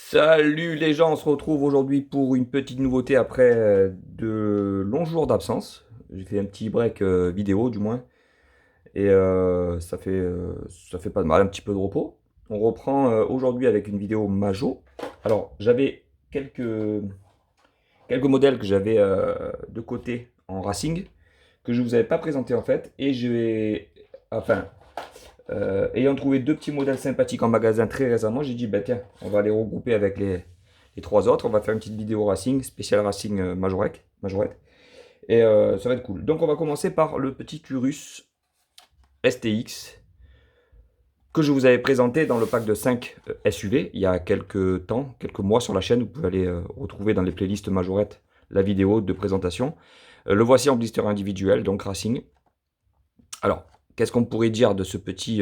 Salut les gens, on se retrouve aujourd'hui pour une petite nouveauté après de longs jours d'absence. J'ai fait un petit break vidéo du moins et ça fait pas de mal, un petit peu de repos. On reprend aujourd'hui avec une vidéo Majo. Alors j'avais quelques modèles que j'avais de côté en racing que je vous avais pas présenté en fait et je vais enfin ayant trouvé deux petits modèles sympathiques en magasin très récemment, j'ai dit, bah tiens, on va les regrouper avec les trois autres. On va faire une petite vidéo racing, spécial racing majorette. Et ça va être cool. Donc on va commencer par le petit Urus STX que je vous avais présenté dans le pack de 5 SUV il y a quelques temps, quelques mois sur la chaîne. Vous pouvez aller retrouver dans les playlists majorette la vidéo de présentation. Le voici en blister individuel, donc racing. Alors, qu'est-ce qu'on pourrait dire de ce petit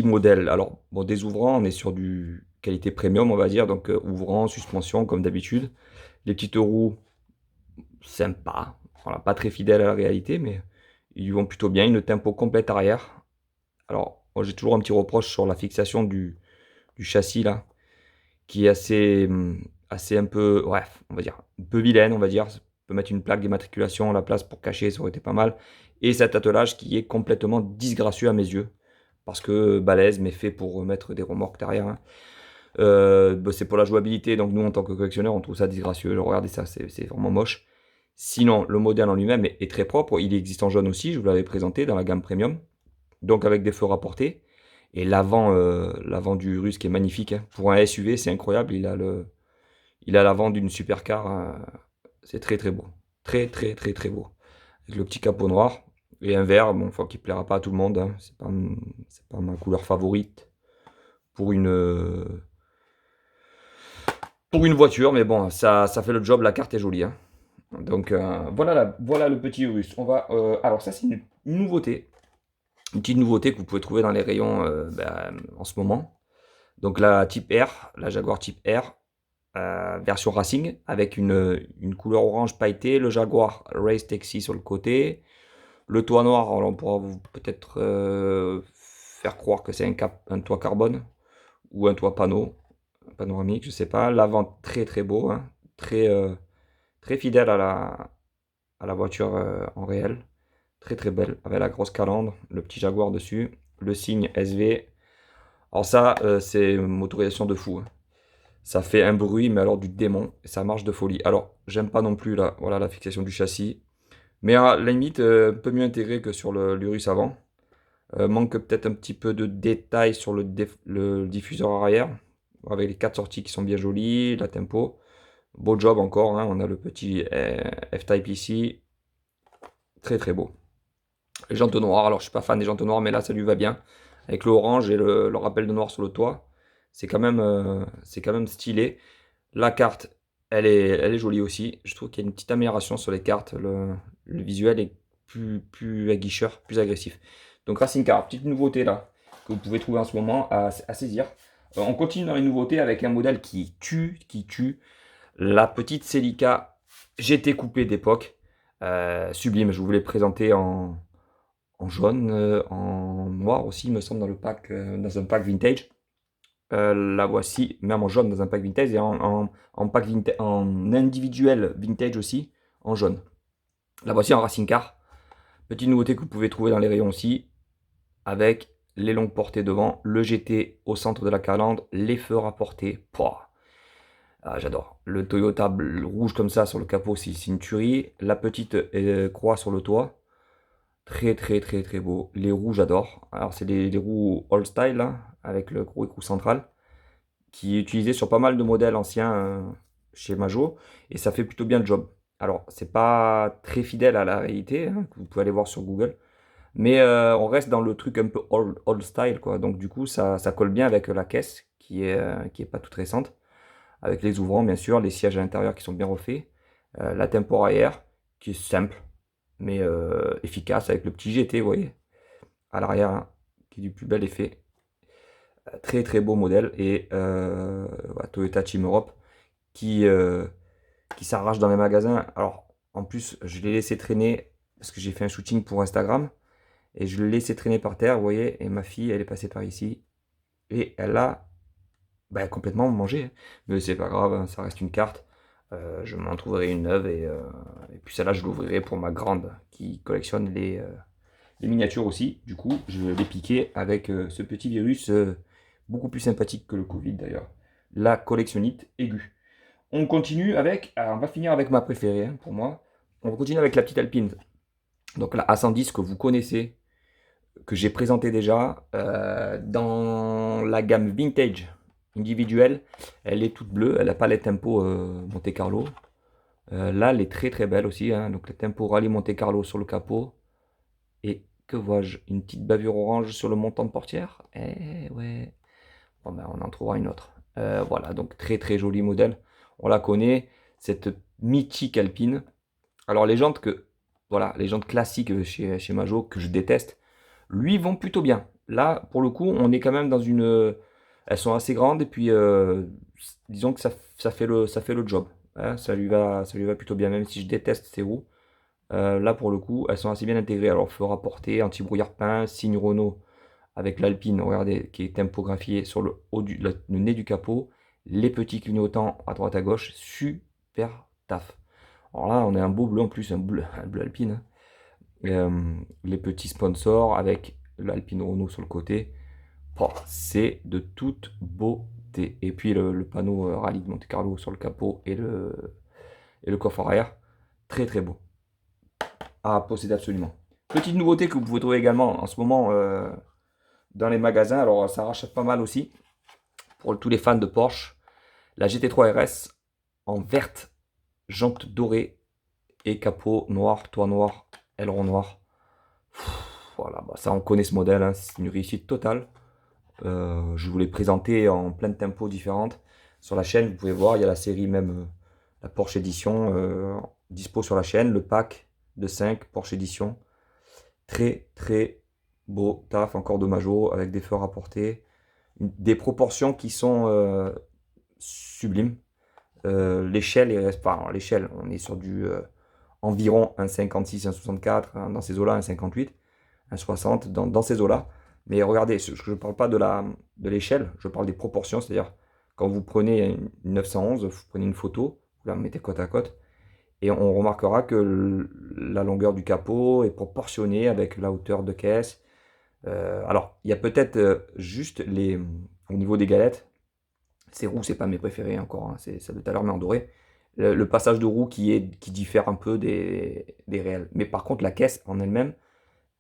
modèle? Alors, bon, des ouvrants, on est sur du qualité premium, on va dire, donc ouvrant, suspension, comme d'habitude. Les petites roues, sympa, voilà, pas très fidèles à la réalité, mais ils vont plutôt bien. Une tempo complète arrière. Alors, moi, j'ai toujours un petit reproche sur la fixation du châssis, là, qui est assez un peu, bref, on va dire, un peu vilaine, on va dire. On peut mettre une plaque d'immatriculation à la place pour cacher, ça aurait été pas mal. Et cet attelage qui est complètement disgracieux à mes yeux. Parce que balèze, mais fait pour mettre des remorques derrière, hein. Bah, c'est pour la jouabilité, donc nous en tant que collectionneur, on trouve ça disgracieux. Regardez ça, c'est vraiment moche. Sinon, le modèle en lui-même est très propre. Il existe en jaune aussi, je vous l'avais présenté dans la gamme premium. Donc avec des feux rapportés. Et l'avant du Urus qui est magnifique, hein. Pour un SUV, c'est incroyable. Il a l'avant d'une supercar, hein. C'est très très beau. Très très très très beau. Avec le petit capot noir et un vert, bon, faut qu'il plaira pas à tout le monde, hein. C'est pas ma couleur favorite pour pour une voiture, mais bon, ça fait le job, la carte est jolie, hein. Donc voilà, voilà le petit Urus. Alors ça c'est une nouveauté, une petite nouveauté que vous pouvez trouver dans les rayons en ce moment. Donc la type R, la Jaguar type R, version racing, avec une couleur orange pailletée, le Jaguar Race Taxi sur le côté, le toit noir, alors on pourra peut-être faire croire que c'est un toit carbone, ou un toit panoramique, je sais pas. L'avant très très beau, hein. Très, très fidèle à la voiture en réel. Très très belle, avec la grosse calandre, le petit Jaguar dessus, le signe SV. Alors ça, c'est une motorisation de fou, hein. Ça fait un bruit, mais alors du démon, et ça marche de folie. Alors, j'aime pas non plus voilà, la fixation du châssis, mais à la limite, un peu mieux intégré que sur l'Urus avant. Manque peut-être un petit peu de détails sur le diffuseur arrière, avec les quatre sorties qui sont bien jolies, la tempo. Beau job encore, hein, on a le petit F-Type ici, très très beau. Les jantes noires, alors je suis pas fan des jantes noires, mais là ça lui va bien. Avec l'orange et le rappel de noir sur le toit, c'est quand même stylé. La carte, elle est jolie aussi. Je trouve qu'il y a une petite amélioration sur les cartes. Le visuel est plus aguicheur, plus agressif. Donc Racing Car, petite nouveauté là, que vous pouvez trouver en ce moment à saisir. On continue dans les nouveautés avec un modèle qui tue. La petite Celica GT coupé d'époque. Sublime, je vous l'ai présenté en jaune, en noir aussi, il me semble, dans un pack vintage. La voici, même en jaune dans un pack vintage et en pack vintage, en individuel vintage aussi, en jaune. La voici en racing car. Petite nouveauté que vous pouvez trouver dans les rayons aussi, avec les longues portées devant, le GT au centre de la calandre, les feux rapportés. Pouah. Ah, j'adore. Le Toyota rouge comme ça sur le capot, c'est une tuerie. La petite croix sur le toit. Très très très très beau. Les roues, j'adore. Alors c'est les roues old style, là, avec le gros écrou central, qui est utilisé sur pas mal de modèles anciens chez Majo, et ça fait plutôt bien le job. Alors, c'est pas très fidèle à la réalité, hein, que vous pouvez aller voir sur Google, mais on reste dans le truc un peu old style, quoi. Donc, du coup, ça colle bien avec la caisse, qui est pas toute récente, avec les ouvrants, bien sûr, les sièges à l'intérieur qui sont bien refaits, la tempo arrière, qui est simple, mais efficace, avec le petit GT, vous voyez, à l'arrière, hein, qui est du plus bel effet. Très très beau modèle, et voilà, Toyota Team Europe qui, euh, qui s'arrache dans les magasins. Alors en plus je l'ai laissé traîner parce que j'ai fait un shooting pour Instagram et je l'ai laissé traîner par terre, vous voyez, et ma fille elle est passée par ici et elle a bah, complètement mangée, hein. Mais c'est pas grave, hein, ça reste une carte. Je m'en trouverai une neuve et puis celle-là, je l'ouvrirai pour ma grande qui collectionne les miniatures aussi. Du coup, je l'ai piqué avec ce petit virus beaucoup plus sympathique que le Covid d'ailleurs. La collectionnite aiguë. On continue avec, alors on va finir avec ma préférée hein, pour moi. On va continuer avec la petite Alpine. Donc la A110 que vous connaissez, que j'ai présenté déjà dans la gamme vintage individuelle. Elle est toute bleue, elle n'a pas les tempos Monte Carlo. Là, elle est très très belle aussi. Hein. Donc les tempos Rallye Monte Carlo sur le capot. Et que vois-je? Une petite bavure orange sur le montant de portière. Eh ouais. Bon ben on en trouvera une autre. Voilà, donc très très joli modèle. On la connaît, cette mythique Alpine. Alors les jantes que, voilà, les jantes classiques chez Majo que je déteste, lui vont plutôt bien. Là, pour le coup, on est quand même dans une, elles sont assez grandes et puis disons que ça fait le job. Hein, ça lui va plutôt bien, même si je déteste ces roues. Là, pour le coup, elles sont assez bien intégrées. Alors, feu rapporté, anti-brouillard peint, signe Renault avec l'Alpine, regardez, qui est typographié sur le haut le nez du capot. Les petits clignotants à droite à gauche, super taf. Alors là, on a un beau bleu en plus, un bleu Alpine. Hein. Les petits sponsors avec l'Alpine Renault sur le côté. Oh, c'est de toute beauté. Et puis le panneau Rallye de Monte Carlo sur le capot et le coffre arrière. Très très beau. À posséder absolument. Petite nouveauté que vous pouvez trouver également en ce moment dans les magasins. Alors ça rachète pas mal aussi. Pour tous les fans de Porsche. La GT3 RS en verte, jante dorée et capot noir, toit noir, aileron noir. Voilà, bah ça on connaît ce modèle, hein, c'est une réussite totale. Je vous l'ai présenté en plein de tempos différentes. Sur la chaîne, vous pouvez voir, il y a la série même, la Porsche Edition, dispo sur la chaîne, le pack de 5 Porsche Edition. Très très beau taf, encore de Majo, avec des feux rapportés, des proportions qui sont sublimes. L'échelle, enfin, l'échelle, on est sur du environ 1,56, 1,64, hein, dans ces eaux-là, 1,58, 1,60, dans ces eaux-là. Mais regardez, je ne parle pas de l'échelle, je parle des proportions, c'est-à-dire quand vous prenez une 911, vous prenez une photo, vous la mettez côte à côte, et on remarquera que la longueur du capot est proportionnée avec la hauteur de caisse. Alors, il y a peut-être juste au niveau des galettes, ces roues, c'est pas mes préférés encore, hein, c'est celle de tout à l'heure, mais en doré. Le passage de roue qui diffère un peu des réels. Mais par contre, la caisse en elle-même,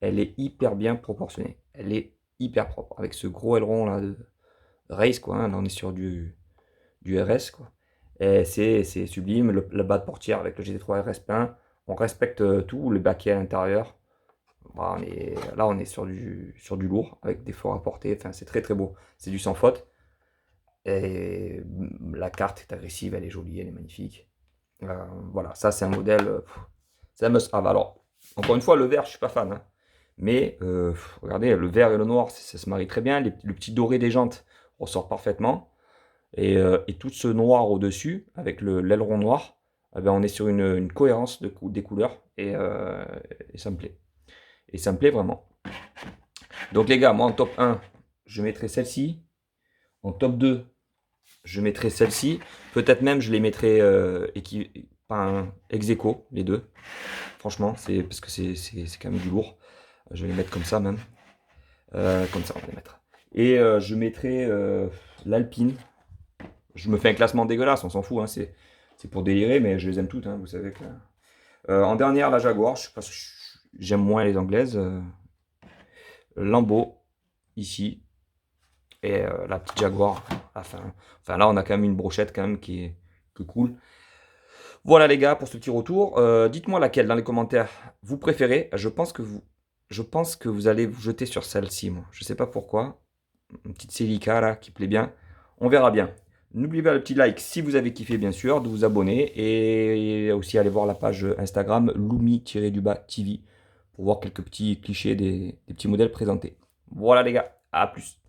elle est hyper bien proportionnée. Elle est hyper propre. Avec ce gros aileron là de race, quoi. Hein, là, on est sur du RS, quoi. Et c'est sublime. Le bas de portière avec le GT3 RS peint. On respecte tout, le baquet à l'intérieur. Bah, là, on est sur du lourd, avec des forts à porter. Enfin, c'est très très beau. C'est du sans faute. Et la carte est agressive, elle est jolie, elle est magnifique. Voilà, ça c'est un modèle, c'est un must-have. Alors, encore une fois, le vert, je suis pas fan. Hein. Mais regardez, le vert et le noir, ça se marie très bien. Le petit doré des jantes ressort parfaitement. Et tout ce noir au-dessus, avec l'aileron noir, eh ben, on est sur une cohérence des couleurs. Et ça me plaît. Et ça me plaît vraiment. Donc les gars, moi en top 1, je mettrai celle-ci. En top 2, je mettrai celle-ci. Peut-être même je les mettrai ex aequo, les deux. Franchement, parce que c'est quand même du lourd. Je vais les mettre comme ça même. Comme ça, on va les mettre. Et je mettrai l'Alpine. Je me fais un classement dégueulasse, on s'en fout. Hein, c'est pour délirer, mais je les aime toutes. Hein, vous savez que... en dernière, la Jaguar. Parce que j'aime moins les anglaises. Lambo, ici. Et la petite Jaguar. Enfin, là, on a quand même une brochette quand même qui est cool. Voilà les gars pour ce petit retour. Dites-moi laquelle dans les commentaires vous préférez. Je pense que vous allez vous jeter sur celle-ci, moi. Je sais pas pourquoi. Une petite Celica là qui plaît bien. On verra bien. N'oubliez pas le petit like si vous avez kiffé bien sûr, de vous abonner et aussi aller voir la page Instagram Lumi-TV pour voir quelques petits clichés des petits modèles présentés. Voilà les gars, à plus.